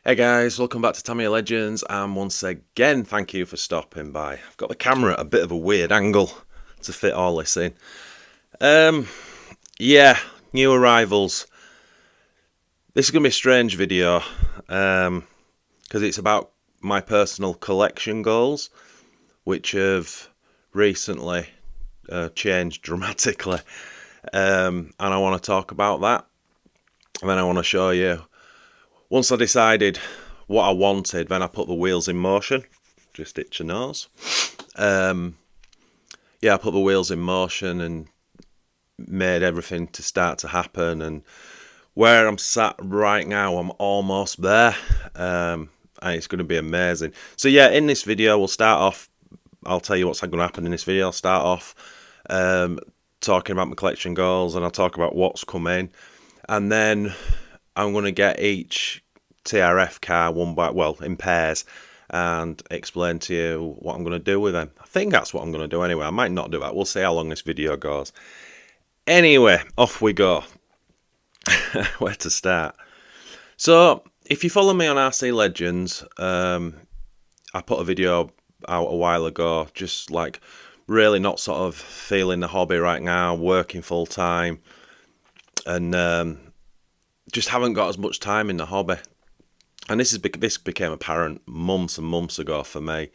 Hey guys, welcome back to Tamiya Legends, and once again, thank you for stopping by. I've got the camera at a bit of a weird angle to fit all this in. Yeah, new arrivals. This is going to be a strange video, because it's about my personal collection goals, which have recently changed dramatically, and I want to talk about that, and then I want to show you. Once I decided what I wanted, then I put the wheels in motion. Just itch your nose. Yeah, I put the wheels in motion and made everything to start to happen. And where I'm sat right now, I'm almost there. And it's going to be amazing. So yeah, in this video, we'll start off. I'll tell you what's going to happen in this video. I'll start off talking about my collection goals, and I'll talk about what's coming. And then I'm going to get each TRF car in pairs and explain to you what I'm going to do with them. I think that's what I'm going to do anyway. I might not do that. We'll see how long this video goes. Anyway, off we go. Where to start? So, if you follow me on RC Legends, I put a video out a while ago, just like really not sort of feeling the hobby right now, working full time, and just haven't got as much time in the hobby. And this became apparent months and months ago for me.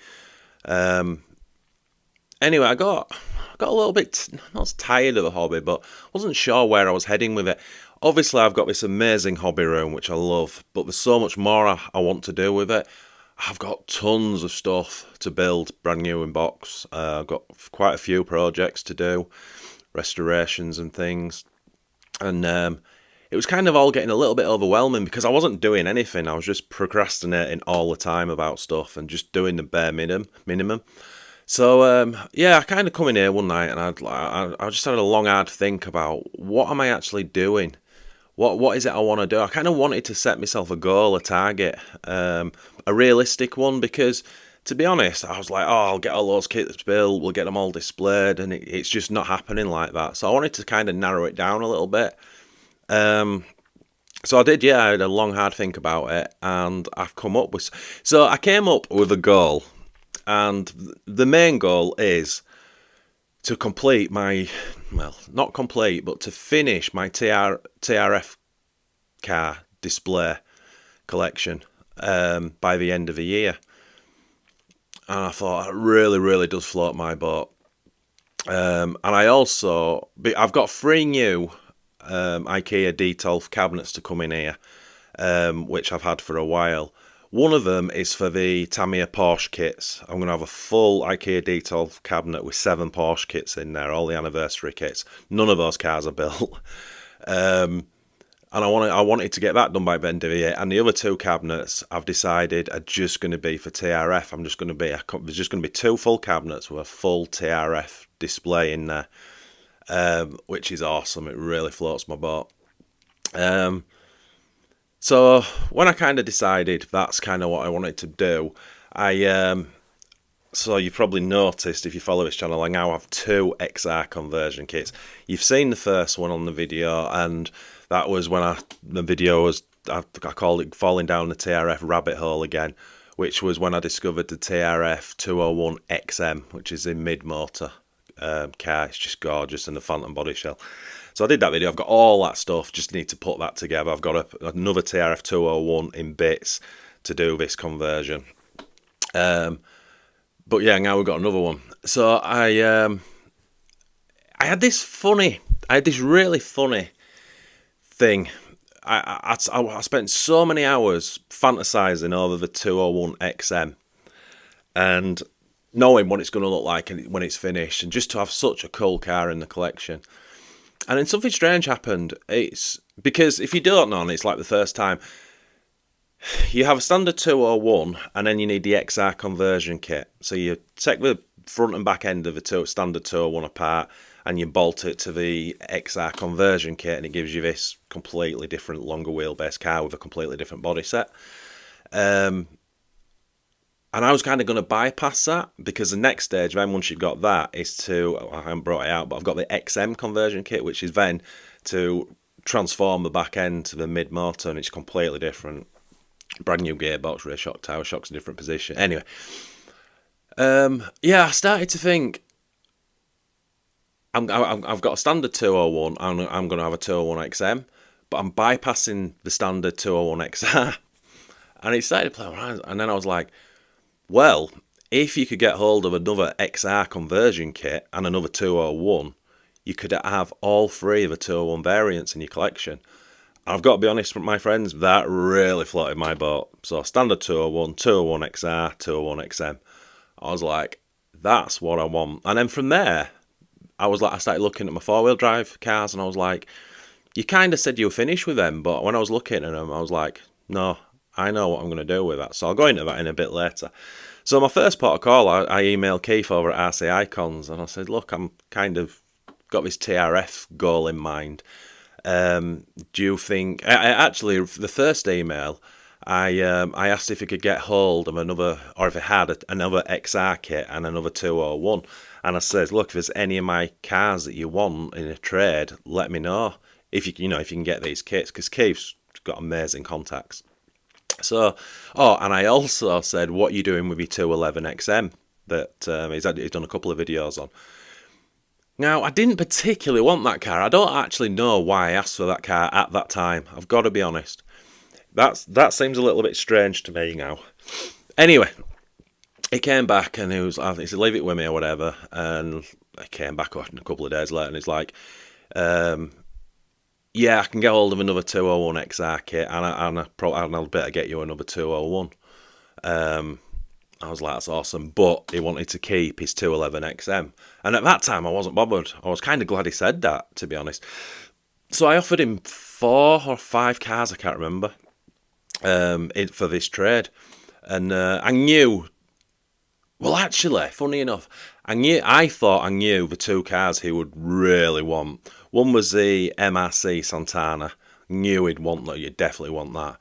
Anyway, I got a little bit not tired of the hobby, but wasn't sure where I was heading with it. Obviously, I've got this amazing hobby room, which I love, but there's so much more I want to do with it. I've got tons of stuff to build, brand new in box. I've got quite a few projects to do, restorations and things. And it was kind of all getting a little bit overwhelming because I wasn't doing anything. I was just procrastinating all the time about stuff and just doing the bare minimum. So yeah, I kind of come in here one night and I just had a long hard think about what am I actually doing? What is it I want to do? I kind of wanted to set myself a goal, a target, a realistic one, because to be honest, I was like, oh, I'll get all those kits built, we'll get them all displayed, and it's just not happening like that. So I wanted to kind of narrow it down a little bit. So I did, yeah, I had a long, hard think about it, and I've come up with... So I came up with a goal, and the main goal is to complete my... Well, not complete, but to finish my TRF car display collection by the end of the year. And I thought, it really, really does float my boat. And I also... I've got 3 new... IKEA detail cabinets to come in here, which I've had for a while. One of them is for the Tamiya Porsche kits. I'm going to have a full IKEA detail cabinet with 7 Porsche kits in there, all the anniversary kits. None of those cars are built. And I wanted to get that done by the end of the year. And the other 2 cabinets I've decided are just going to be for TRF. There's just going to be 2 full cabinets with a full TRF display in there. Which is awesome. It really floats my boat. So when I kind of decided that's kind of what I wanted to do, so you've probably noticed if you follow this channel, I now have 2 XR conversion kits. You've seen the first one on the video, and that was when I called it Falling Down the TRF Rabbit Hole again, which was when I discovered the TRF 201 XM, which is in mid-motor. Car, it's just gorgeous, and the phantom body shell. So I did that video. I've got all that stuff, just need to put that together. I've got another TRF 201 in bits to do this conversion. But yeah, now we've got another one. So I had this really funny thing. I spent so many hours fantasizing over the 201 XM and knowing what it's going to look like when it's finished, and just to have such a cool car in the collection. And then something strange happened. It's because if you don't know, and it's like the first time, you have a standard 201 and then you need the XR conversion kit. So you take the front and back end of the standard 201 apart and you bolt it to the XR conversion kit, and it gives you this completely different longer wheelbase car with a completely different body set. And I was kind of going to bypass that, because the next stage, then once you've got that, is I haven't brought it out, but I've got the XM conversion kit, which is then to transform the back end to the mid-motor, and it's completely different. Brand new gearbox, rear shock tower, shocks in different position. Anyway, yeah, I started to think, I've got a standard 201. I'm going to have a 201 XM, but I'm bypassing the standard 201 XR. And it started to play around. And then I was like, well, if you could get hold of another XR conversion kit and another 201, you could have all three of the 201 variants in your collection. I've got to be honest with my friends, that really floated my boat. So standard 201, 201 XR, 201 XM. I was like, that's what I want. And then from there, I started looking at my four-wheel drive cars, and I was like, you kind of said you were finished with them, but when I was looking at them, I was like, no, I know what I'm going to do with that. So I'll go into that in a bit later. So my first port of call, I emailed Keith over at RC Icons, and I said, look, I'm kind of got this TRF goal in mind. Do you think... Actually, the first email, I asked if he could get hold of another, or if he had another XR kit and another 201. And I said, look, if there's any of my cars that you want in a trade, let me know. If you can get these kits, because Keith's got amazing contacts. So, and I also said, what are you doing with your 211 XM that he's done a couple of videos on. Now, I didn't particularly want that car. I don't actually know why I asked for that car at that time. I've got to be honest. That seems a little bit strange to me now. Anyway, he came back and he said, leave it with me or whatever. And I came back a couple of days later and he's like, yeah, I can get hold of another 201 XR kit and I'll better get you another 201. I was like, that's awesome. But he wanted to keep his 211 XM. And at that time, I wasn't bothered. I was kind of glad he said that, to be honest. So I offered him 4 or 5 cars, I can't remember, for this trade. And I knew... Well, actually, funny enough, I thought I knew the 2 cars he would really want. One was the MRC Santana. Knew he'd want that. You'd definitely want that.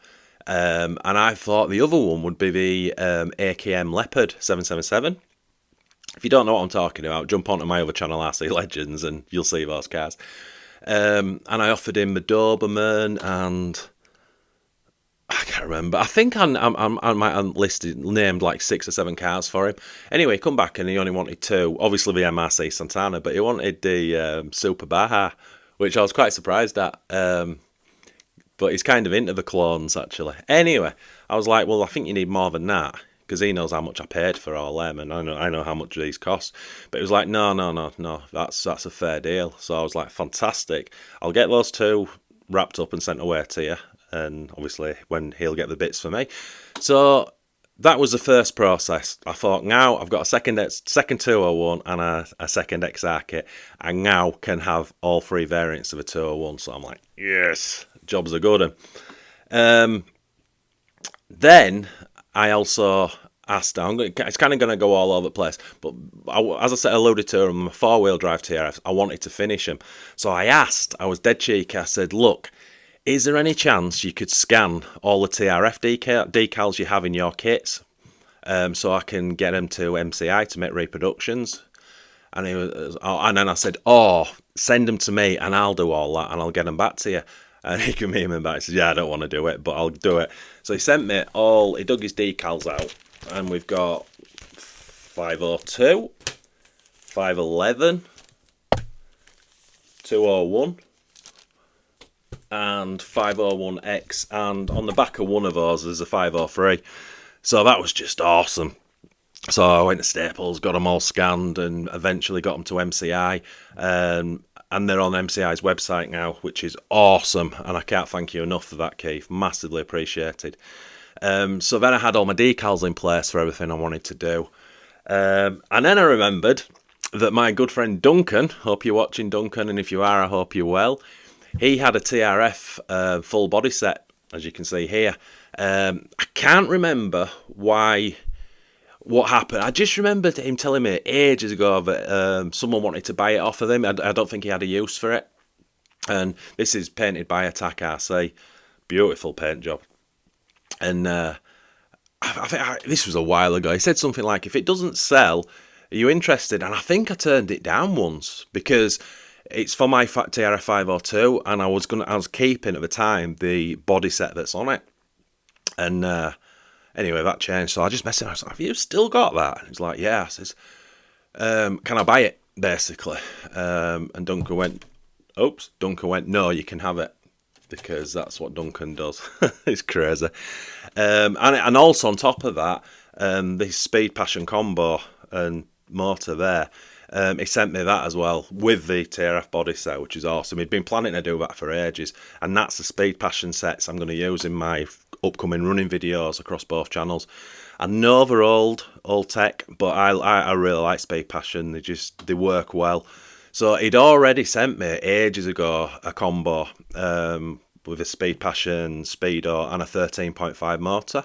And I thought the other one would be the AKM Leopard 777. If you don't know what I'm talking about, jump onto my other channel, RC Legends, and you'll see those cars. And I offered him the Doberman and... I can't remember. I think I might have named like 6 or 7 cars for him. Anyway, come back and he only wanted 2. Obviously the MRC Santana, but he wanted the Super Baja, which I was quite surprised at. But he's kind of into the clones, actually. Anyway, I was like, well, I think you need more than that, because he knows how much I paid for all them, and I know how much these cost. But he was like, no, that's a fair deal. So I was like, fantastic. I'll get those 2 wrapped up and sent away to you. And obviously when he'll get the bits for me. So that was the first process. I thought, now I've got a second 201 and a second XR kit. I now can have all 3 variants of a 201. So I'm like, yes, jobs are good. Then I also asked, it's kind of going to go all over the place, but as I said, alluded to, I'm a 4-wheel drive TRF. I wanted to finish them. So I was dead cheeky. I said, look, is there any chance you could scan all the TRF decals you have in your kits, so I can get them to MCI to make reproductions? And and then I said, send them to me and I'll do all that and I'll get them back to you. And he came in back and said, yeah, I don't want to do it, but I'll do it. So he sent me he dug his decals out, and we've got 502, 511, 201, and 501X, and on the back of one of those there's a 503. So that was just awesome. So I went to Staples, got them all scanned, and eventually got them to MCI. And they're on MCI's website now, which is awesome. And I can't thank you enough for that, Keith. Massively appreciated. So then I had all my decals in place for everything I wanted to do. And then I remembered that my good friend Duncan, hope you're watching, Duncan, and if you are, I hope you're well. He had a TRF full body set, as you can see here. I can't remember what happened. I just remembered him telling me ages ago that someone wanted to buy it off of him. I don't think he had a use for it. And this is painted by Attack RC. Beautiful paint job. And I think this was a while ago. He said something like, if it doesn't sell, are you interested? And I think I turned it down once because it's for my TRF 502, and I was keeping at the time the body set that's on it. And anyway, that changed. So I just messaged him. I was like, have you still got that? And he's like, yeah. I says, can I buy it, basically? And Duncan went, oops. Duncan went, no, you can have it. Because that's what Duncan does. It's crazy. And also on top of that, the Speed Passion combo and motor there, he sent me that as well with the TRF body set, which is awesome. He'd been planning to do that for ages, and that's the Speed Passion sets I'm going to use in my upcoming running videos across both channels. I know they're old tech, but I really like Speed Passion. They work well. So he'd already sent me ages ago a combo with a Speed Passion, Speedo, and a 13.5 motor.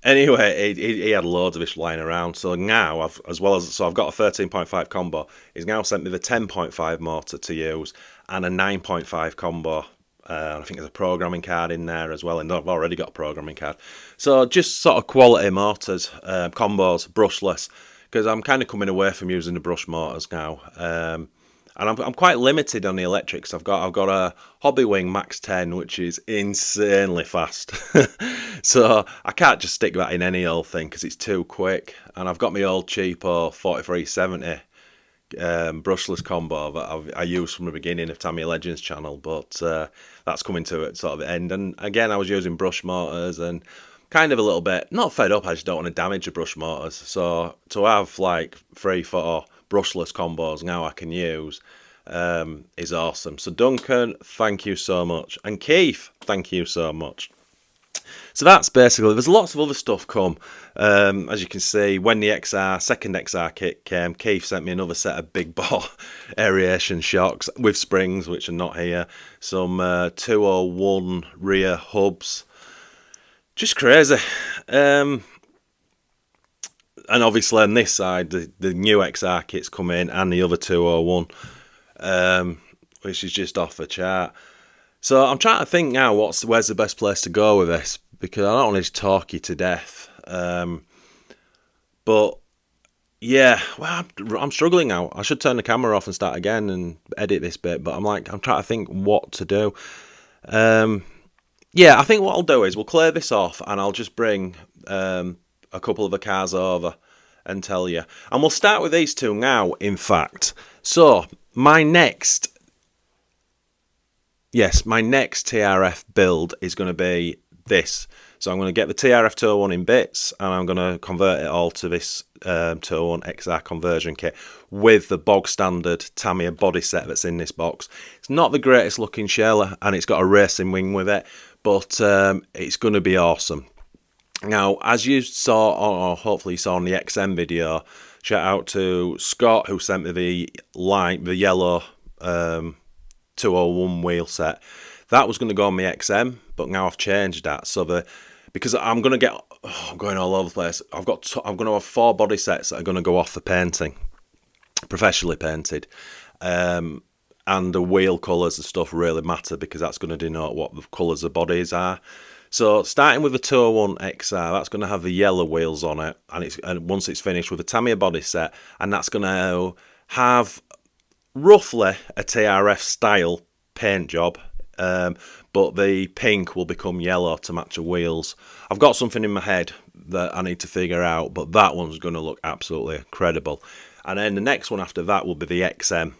Anyway, he had loads of this lying around. So now I've got a 13.5 combo. He's now sent me the 10.5 motor to use and a 9.5 combo. I think there's a programming card in there as well, and I've already got a programming card. So just sort of quality motors, combos, brushless, because I'm kind of coming away from using the brush motors now. And I'm quite limited on the electrics. I've got a Hobbywing Max 10, which is insanely fast. So I can't just stick that in any old thing because it's too quick. And I've got my old cheapo 4370 brushless combo that I used from the beginning of Tamiya Legends channel, but that's coming to it sort of the end. And again, I was using brush motors and kind of a little bit not fed up. I just don't want to damage the brush motors. So to have like 3-4 brushless combos now I can use is awesome. So Duncan, thank you so much, and Keith, thank you so much. So that's basically, there's lots of other stuff come. As you can see, when the second XR kit came, Keith sent me another set of big bore aeration shocks with springs, which are not here. Some 201 rear hubs. Just crazy. And obviously on this side, the new XR kit's come in and the other 201, which is just off the chart. So I'm trying to think now where's the best place to go with this, because I don't want to talk you to death. But yeah, well, I'm struggling now. I should turn the camera off and start again and edit this bit, but I'm trying to think what to do. Yeah, I think what I'll do is we'll clear this off and I'll just bring a couple of the cars over and tell you. And we'll start with these two now, in fact. So my next TRF build is going to be this. So I'm going to get the TRF 201 in bits and I'm going to convert it all to this 201 XR conversion kit with the bog standard Tamiya body set that's in this box. It's not the greatest looking shell and it's got a racing wing with it, but it's going to be awesome. Now, as you saw, or hopefully you saw on the XM video, shout out to Scott who sent me the yellow 201 wheel set. That was going to go on my XM, but now I've changed that. Because I'm going to get, I'm going all over the place. I'm going to have 4 body sets that are going to go off for painting, professionally painted. And the wheel colours and stuff really matter because that's going to denote what the colours of bodies are. So starting with the 201 XR, that's going to have the yellow wheels on it, and once it's finished with a Tamiya body set, and that's going to have roughly a TRF style paint job, but the pink will become yellow to match the wheels. I've got something in my head that I need to figure out, but that one's going to look absolutely incredible. And then the next one after that will be the XM.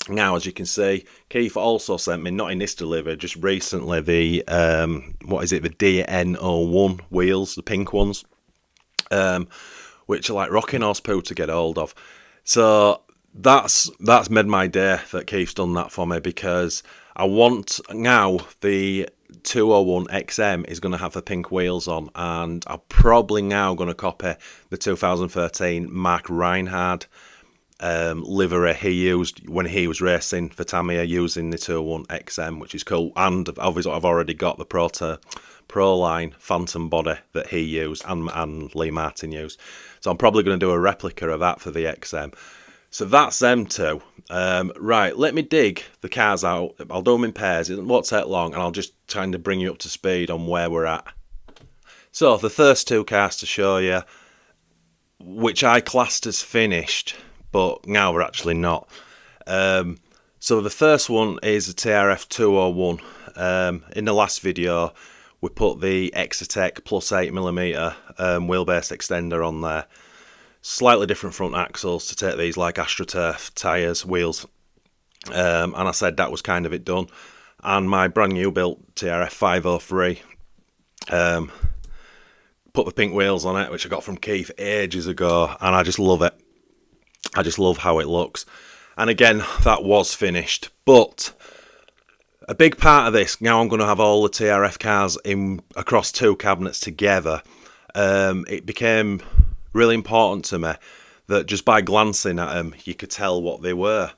Now, as you can see, Keith also sent me, not in this delivery, just recently, the the DN01 wheels, the pink ones, which are like rocking horse poo to get hold of. So that's made my day that Keith's done that for me, because I want now the 201 XM is going to have the pink wheels on, and I'm probably now going to copy the 2013 Mark Reinhard livery he used when he was racing for Tamiya using the 201 XM, which is cool. And obviously I've already got the Pro line Phantom body that he used and Lee Martin used, so I'm probably going to do a replica of that for the XM. So that's them two. Right, let me dig the cars out. I'll do them in pairs, it won't take long, and I'll just try to bring you up to speed on where we're at. So the first 2 cars to show you, which I classed as finished, but now we're actually not. So the first one is a TRF 201. In the last video, we put the Exotec plus 8mm wheelbase extender on there. Slightly different front axles to take these like AstroTurf tyres, wheels. And I said that was kind of it done. And my brand new built TRF 503, put the pink wheels on it, which I got from Keith ages ago, and I just love it. I just love how it looks. And again, that was finished, but a big part of this, now I'm going to have all the TRF cars in across two cabinets together. It became really important to me that just by glancing at them, you could tell what they were.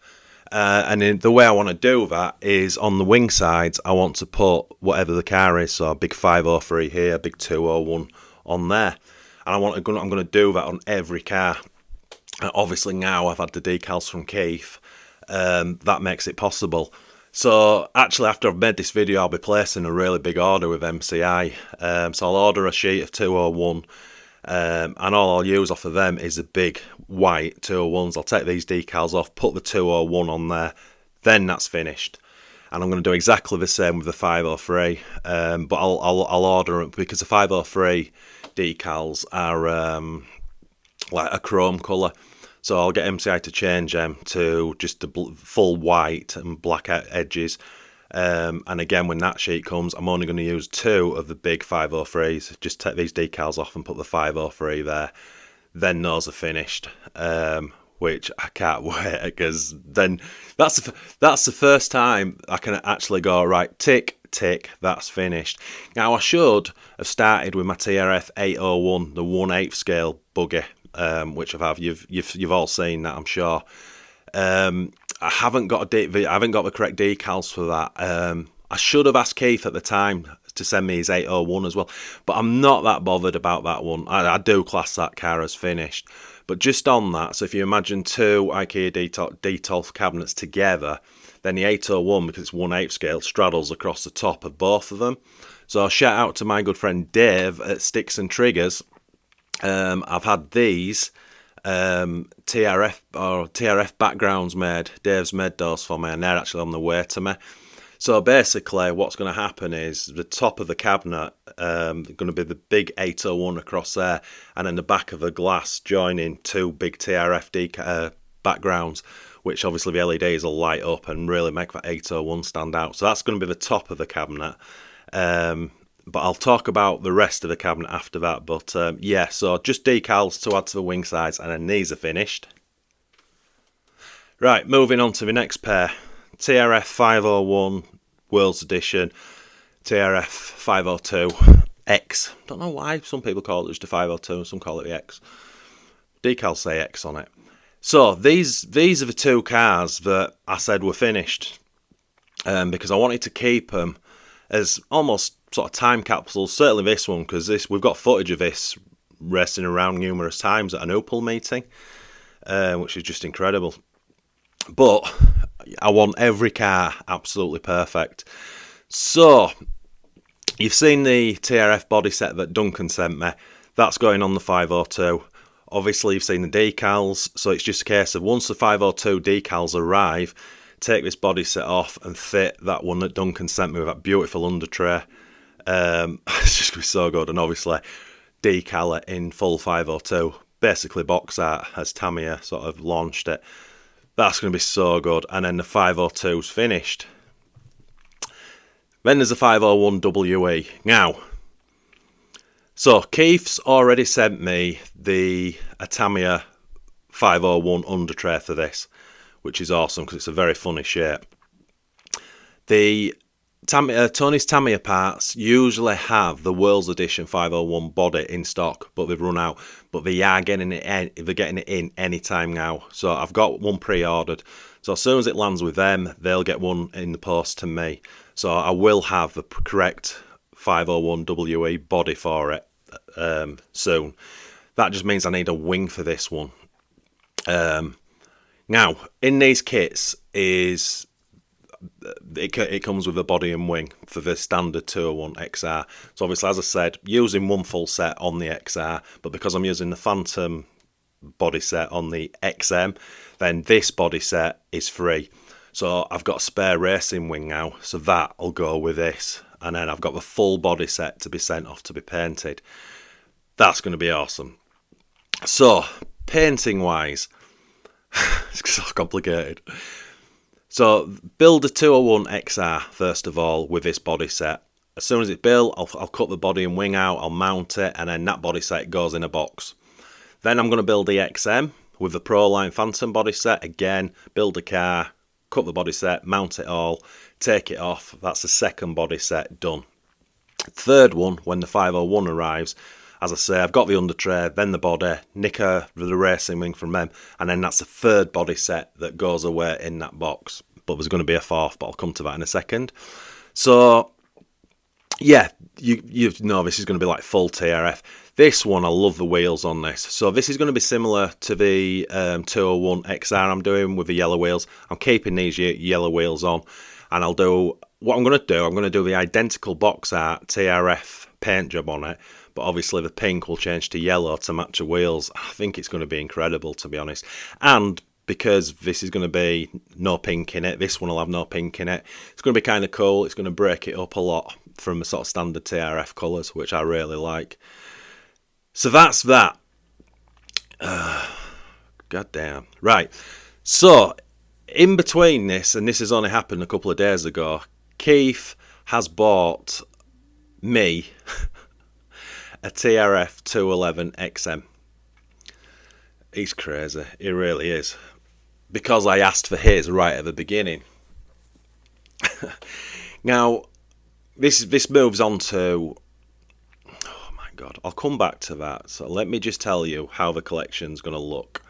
And the way I want to do that is on the wing sides, I want to put whatever the car is. So a big 503 here, big 201 on there. And I'm going to do that on every car. And obviously now I've had the decals from Keith. That makes it possible. So actually after I've made this video, I'll be placing a really big order with MCI. So I'll order a sheet of 201. And all I'll use off of them is the big white 201s. I'll take these decals off, put the 201 on there, then that's finished. And I'm going to do exactly the same with the 503, but I'll order them because the 503 decals are like a chrome colour. So I'll get MCI to change them to just the full white and black edges. And again, when that sheet comes, I'm only going to use 2 of the big 503s. Just take these decals off and put the 503 there. Then those are finished, which I can't wait, because then that's the first time I can actually go, right, tick, tick, that's finished. Now, I should have started with my TRF 801, the 1/8 scale buggy, which you've all seen that, I'm sure. I haven't got the correct decals for that. I should have asked Keith at the time to send me his 801 as well, but I'm not that bothered about that one. I do class that car as finished. But just on that, so if you imagine 2 IKEA Detolf cabinets together, then the 801, because it's 1/8 scale, straddles across the top of both of them. So shout out to my good friend Dave at Sticks and Triggers. I've had these TRF backgrounds made. Dave's made those for me, and they're actually on the way to me. So basically what's going to happen is the top of the cabinet going to be the big 801 across there, and then the back of the glass joining 2 big TRF backgrounds, which obviously the LEDs will light up and really make that 801 stand out. So that's going to be the top of the cabinet. But I'll talk about the rest of the cabinet after that. But yeah, so just decals to add to the wing sides, and then these are finished. Right, moving on to the next pair. TRF 501 World's Edition, TRF 502 X. Don't know why some people call it just a 502 and some call it the X. Decals say X on it. So these are the 2 cars that I said were finished, because I wanted to keep them as almost sort of time capsules. Certainly this one, because we've got footage of this racing around numerous times at an Opel meeting, which is just incredible. But I want every car absolutely perfect. So you've seen the TRF body set that Duncan sent me. That's going on the 502. Obviously you've seen the decals, so it's just a case of once the 502 decals arrive, take this body set off and fit that one that Duncan sent me with that beautiful under tray. It's just going to be so good. And obviously decal it in full 502, basically box art as Tamiya sort of launched it. That's going to be so good. And then the 502's finished. Then there's the 501 WE. Now, so Keith's already sent me a Tamiya 501 under tray for this, which is awesome because it's a very funny shape. The Tony's Tamiya parts usually have the World's Edition 501 body in stock, but they've run out. But they are getting it in any time now. So I've got one pre-ordered. So as soon as it lands with them, they'll get one in the post to me. So I will have the correct 501 WE body for it soon. That just means I need a wing for this one. Now, in these kits is it comes with a body and wing for the standard 201 XR. So obviously, as I said, using one full set on the XR, but because I'm using the Phantom body set on the XM, then this body set is free. So I've got a spare racing wing now, so that'll go with this. and then I've got the full body set to be sent off to be painted. That's going to be awesome. So, painting wise, it's so complicated. So, build a 201 XR first of all with this body set. As soon as it's built, I'll cut the body and wing out, I'll mount it, and then that body set goes in a box. Then I'm going to build the XM with the Proline Phantom body set. Again, build a car, cut the body set, mount it all, take it off. That's the second body set done. Third one, when the 501 arrives, as I say, I've got the under tray, then the body, nick the racing wing from them, and then that's the third body set that goes away in that box. But there's going to be a fourth, but I'll come to that in a second. So, yeah, you know this is going to be like full TRF. This one, I love the wheels on this. So this is going to be similar to the 201 XR I'm doing with the yellow wheels. I'm keeping these yellow wheels on, and I'll do, what I'm going to do the identical box art TRF paint job on it, but obviously the pink will change to yellow to match the wheels. I think it's going to be incredible, to be honest. And because this is going to be no pink in it, this one will have no pink in it, it's going to be kind of cool. It's going to break it up a lot from the sort of standard TRF colours, which I really like. So that's that. God damn. Right. So, in between this, and this has only happened a couple of days ago, Keith has bought me a TRF 211 XM. He's crazy. He really is. Because I asked for his right at the beginning. Now, this moves on to... God, I'll come back to that. So let me just tell you how the collection's going to look.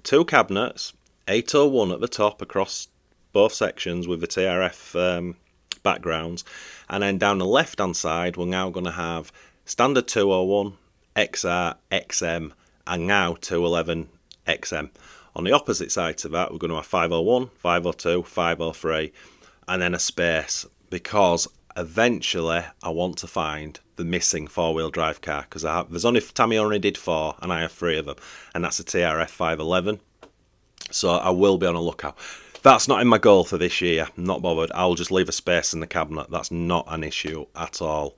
2 cabinets, 801 at the top across both sections with the TRF backgrounds, and then down the left hand side we're now going to have standard 201, XR, XM, and now 211 XM. On the opposite side to that we're going to have 501, 502, 503, and then a space, because eventually I want to find the missing 4-wheel drive car, because Tamiya only did 4 and I have 3 of them, and that's a TRF 511. So I will be on a lookout. That's not in my goal for this year, I'm not bothered. I'll just leave a space in the cabinet. That's not an issue at all.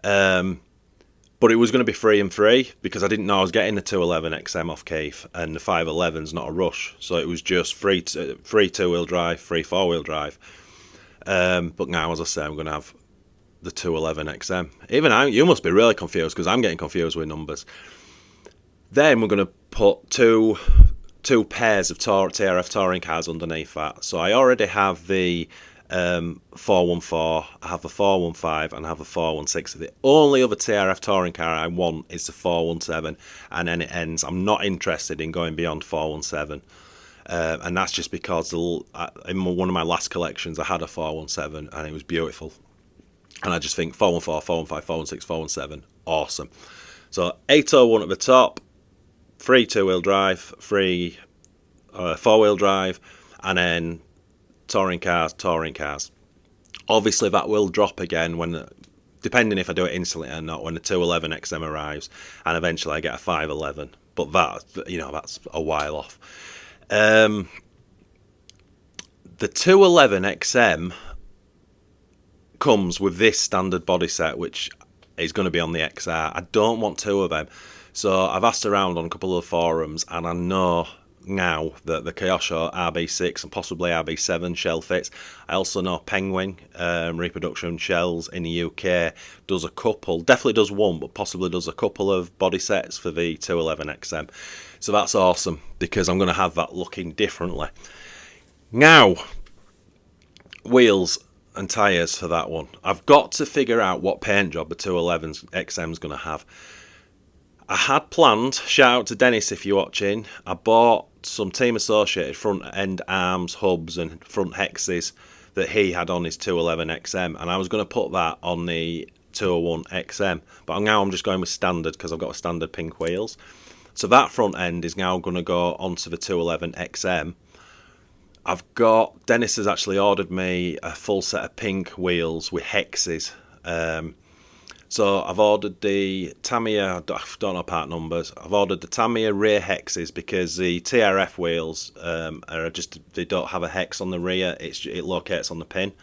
But it was going to be 3 and 3 because I didn't know I was getting the 211 XM off Keith, and the 511's not a rush, so it was just free 2-wheel drive, free 4-wheel drive. But now, as I say, I'm going to have the 211 XM. Even you must be really confused, because I'm getting confused with numbers. Then we're going to put two pairs of TRF touring cars underneath that. So I already have the 414, I have the 415, and I have the 416. The only other TRF touring car I want is the 417, and then it ends. I'm not interested in going beyond 417. And that's just because in one of my last collections I had a 417 and it was beautiful, and I just think 414, 415, 416, 417, awesome. So 801 at the top, free 2-wheel drive, free 4-wheel drive, and then touring cars. Obviously that will drop again when, depending if I do it instantly or not, when the 211 XM arrives, and eventually I get a 511, but that's a while off. The 211 XM comes with this standard body set, which is going to be on the XR. I don't want 2 of them, so I've asked around on a couple of forums, and I know now that the Kyosho RB6 and possibly RB7 shell fits. I also know Penguin Reproduction Shells in the UK does a couple, definitely does one, but possibly does a couple of body sets for the 211 XM. So that's awesome, because I'm going to have that looking differently. Now, wheels and tyres for that one. I've got to figure out what paint job the 211 XM is going to have. I had planned, shout out to Dennis if you're watching, I bought some Team Associated front end arms, hubs and front hexes that he had on his 211 XM, and I was going to put that on the 201 XM, but now I'm just going with standard because I've got a standard pink wheels. So that front end is now going to go onto the 211 XM. Dennis has actually ordered me a full set of pink wheels with hexes. So I've ordered the Tamiya, I don't know part numbers, I've ordered the Tamiya rear hexes because the TRF wheels they don't have a hex on the rear, it locates on the pin.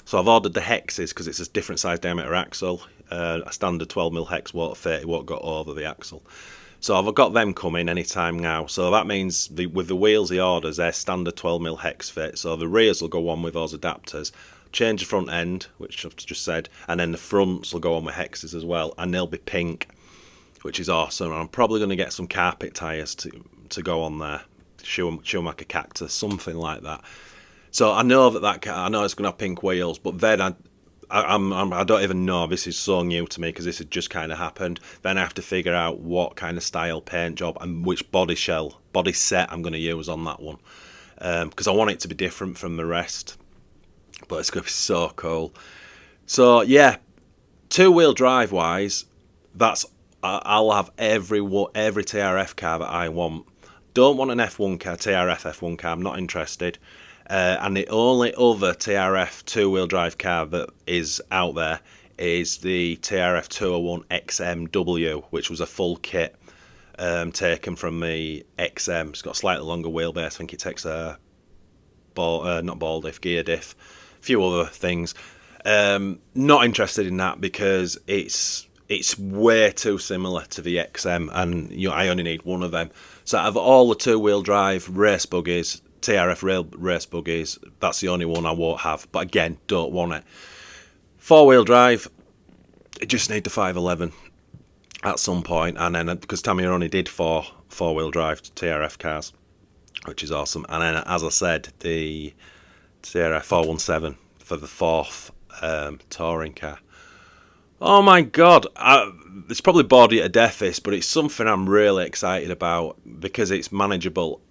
So I've ordered the hexes because it's a different size diameter axle. A standard 12mm hex won't fit, it won't go over the axle. So I've got them coming anytime now. So that means with the wheels he orders, they're standard 12mm hex fit. So the rears will go on with those adapters. Change the front end, which I've just said, and then the fronts will go on with hexes as well, and they'll be pink, which is awesome. And I'm probably going to get some carpet tyres to go on there, Schumacher Cactus, something like that. So I know I know it's going to have pink wheels, but then I don't even know. This is so new to me because this had just kind of happened. Then I have to figure out what kind of style paint job and which body set I'm going to use on that one, because I want it to be different from the rest. But it's going to be so cool. So yeah, two-wheel drive wise, I'll have every TRF car that I want. Don't want an F1 car, TRF F1 car. I'm not interested. And the only other TRF two-wheel drive car that is out there is the TRF 201 XMW, which was a full kit taken from the XM. It's got a slightly longer wheelbase. I think it takes a not ball diff, gear diff, a few other things. Not interested in that because it's way too similar to the XM, and I only need one of them. So out of all the two-wheel drive race buggies, TRF race buggies, that's the only one I won't have. But again, don't want it. Four-wheel drive, I just need the 511 at some point, and then because Tamiya only did four-wheel drive TRF cars, which is awesome. And then, as I said, the TRF 417 for the fourth touring car. Oh my god, it's probably bored you to death this, but it's something I'm really excited about because it's manageable.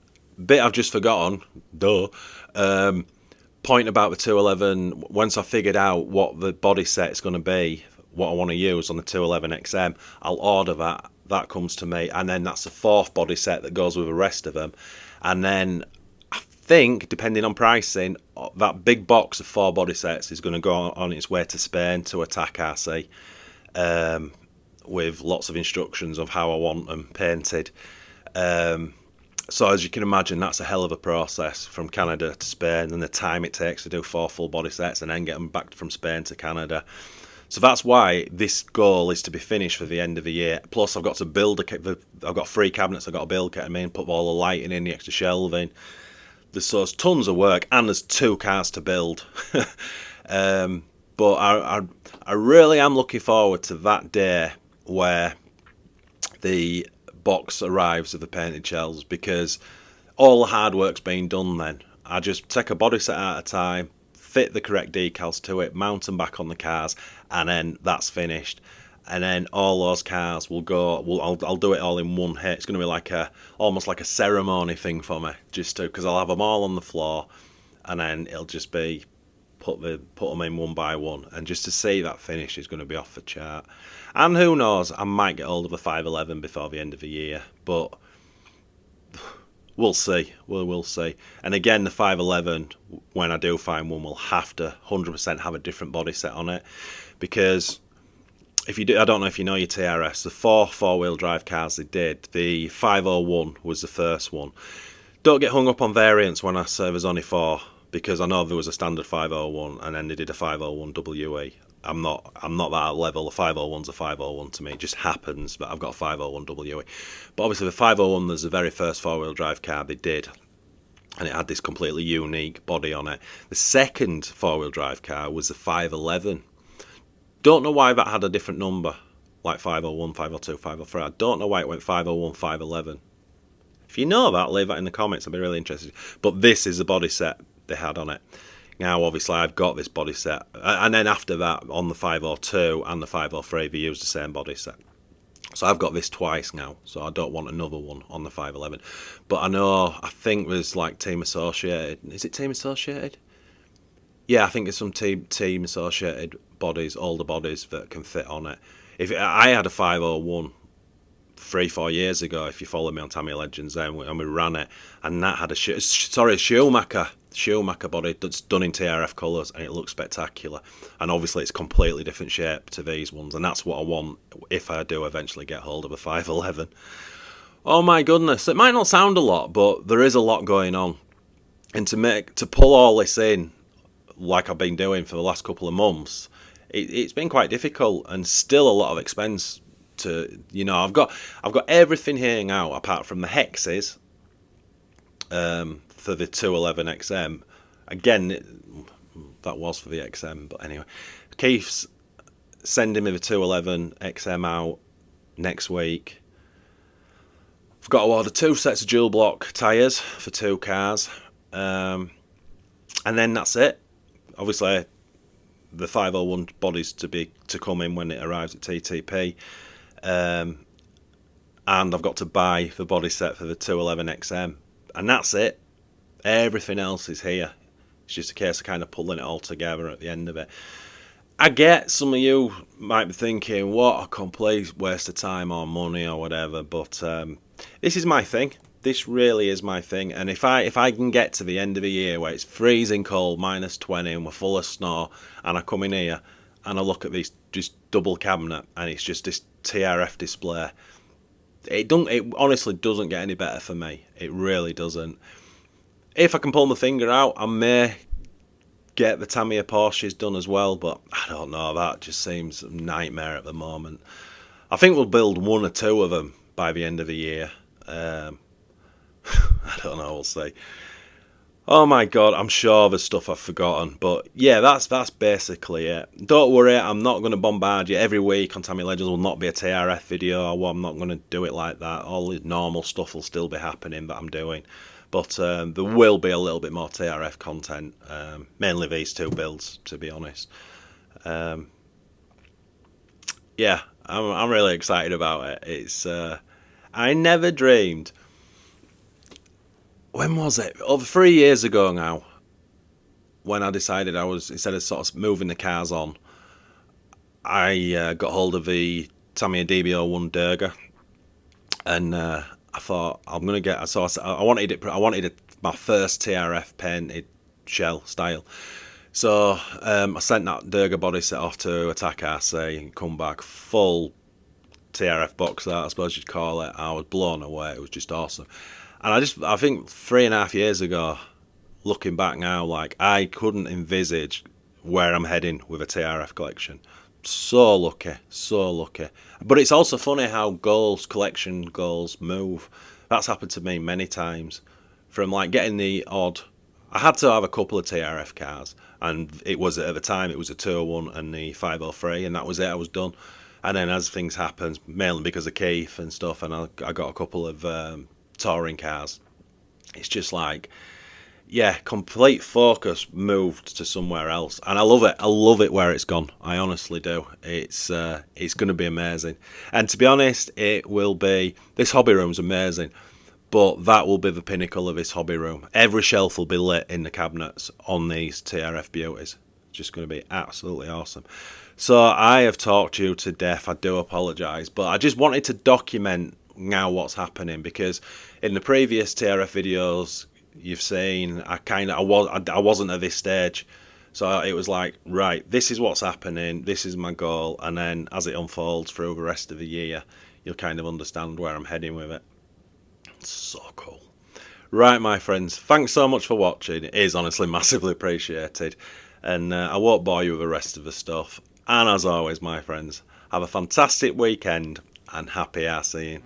Bit I've just forgotten, point about the 211, once I figured out what the body set is going to be, what I want to use on the 211 XM, I'll order that comes to me, and then that's the fourth body set that goes with the rest of them. And then I think, depending on pricing, that big box of 4 body sets is going to go on its way to Spain to Attack RC, with lots of instructions of how I want them painted. So as you can imagine, that's a hell of a process from Canada to Spain, and the time it takes to do 4 full body sets and then get them back from Spain to Canada. So that's why this goal is to be finished for the end of the year. Plus, I've got to build I've got 3 cabinets I've got to build, get them in, put all the lighting in, the extra shelving. There's tons of work, and there's 2 cars to build. But I really am looking forward to that day where the box arrives of the painted shells, because all the hard work's been done then. I just take a body set at a time, fit the correct decals to it, mount them back on the cars, and then that's finished. And then all those cars will go. I'll do it all in one hit. It's going to be almost like a ceremony thing for me, because I'll have them all on the floor, and then it'll just be put them in one by one, and just to see that finish is going to be off the chart. And who knows, I might get hold of a 511 before the end of the year, but we'll see. We'll see. And again, the 511, when I do find one, will have to 100% have a different body set on it, because if you do, I don't know if you know your TRS, the 4 four-wheel drive cars they did, the 501 was the first one. Don't get hung up on variants when I say there's only 4, because I know there was a standard 501 and then they did a 501 WE. I'm not that level. The 501's a 501 to me. It just happens that I've got a 501 WE. But obviously the 501 was the very first four-wheel drive car they did, and it had this completely unique body on it. The second four-wheel drive car was the 511. Don't know why that had a different number, like 501, 502, 503. I don't know why it went 501, 511. If you know that, leave that in the comments. I'd be really interested. But this is the body set they had on it. Now, obviously, I've got this body set. And then after that, on the 502 and the 503, they used the same body set. So I've got this twice now, so I don't want another one on the 511. But I think there's like Team Associated. Is it Team Associated? Yeah, I think there's some Team Associated bodies, older bodies that can fit on it. I had a 501 3-4 years ago, if you follow me on Tamiya Legends, and we ran it, and that had a Schumacher body that's done in TRF colours, and it looks spectacular. And obviously it's completely different shape to these ones, and that's what I want if I do eventually get hold of a 511. Oh my goodness, it might not sound a lot, but there is a lot going on. And to pull all this in, like I've been doing for the last couple of months, it's been quite difficult, and still a lot of expense to, you know, I've got everything here out apart from the hexes for the 211 XM. Again, that was for the XM, but anyway, Keith's sending me the 211 XM out next week. I've got to order 2 sets of dual block tyres for 2 cars, and then that's it. Obviously, the 501 bodies to come in when it arrives at TTP, and I've got to buy the body set for the 211 XM, and that's it. Everything else is here. It's just a case of kind of pulling it all together at the end of it. I get some of you might be thinking, what a complete waste of time or money or whatever, but this is my thing. This really is my thing, and if I can get to the end of the year where it's freezing cold, -20, and we're full of snow, and I come in here and I look at this just double cabinet and it's just this TRF display, it honestly doesn't get any better for me. It really doesn't. If I can pull my finger out, I may get the Tamiya Porsches done as well, but I don't know, that just seems a nightmare at the moment. I think we'll build 1 or 2 of them by the end of the year. I don't know, we'll see. Oh my god, I'm sure there's stuff I've forgotten, but yeah, that's basically it. Don't worry, I'm not going to bombard you every week on Tamiya Legends. Will not be a TRF video, or I'm not going to do it like that. All the normal stuff will still be happening that I'm doing. But there will be a little bit more TRF content, mainly these 2 builds, to be honest. Yeah, I'm really excited about it. It's I never dreamed. When was it? Over 3 years ago now, when I decided I was, instead of sort of moving the cars on, I got hold of the Tamiya DB01 Durga, and I thought I'm gonna get. So I wanted my first TRF painted shell style. So I sent that Durga body set off to Attack RC and come back full TRF box art, I suppose you'd call it. I was blown away. It was just awesome. And I think 3.5 years ago, looking back now, like, I couldn't envisage where I'm heading with a TRF collection. So lucky, so lucky. But it's also funny how collection goals move. That's happened to me many times. From like getting the odd, I had to have a couple of TRF cars, and it was, at the time, it was a 201 and the 503, and that was it. I was done. And then as things happened, mainly because of Keith and stuff, and I got a couple of touring cars, it's just like, yeah, complete focus moved to somewhere else, and I love it. I love it where it's gone. I honestly do. It's going to be amazing, and to be honest, it will be. This hobby room's amazing, but that will be the pinnacle of this hobby room. Every shelf will be lit in the cabinets on these TRF beauties. It's just going to be absolutely awesome. So I have talked you to death. I do apologise, but I just wanted to document now what's happening, because in the previous TRF videos you've seen, I wasn't at this stage, so it was like, right, this is what's happening, this is my goal, and then as it unfolds through the rest of the year, you'll kind of understand where I'm heading with it. It's so cool. Right, my friends, thanks so much for watching. It is honestly massively appreciated, and I won't bore you with the rest of the stuff. And as always, my friends, have a fantastic weekend and happy RCing.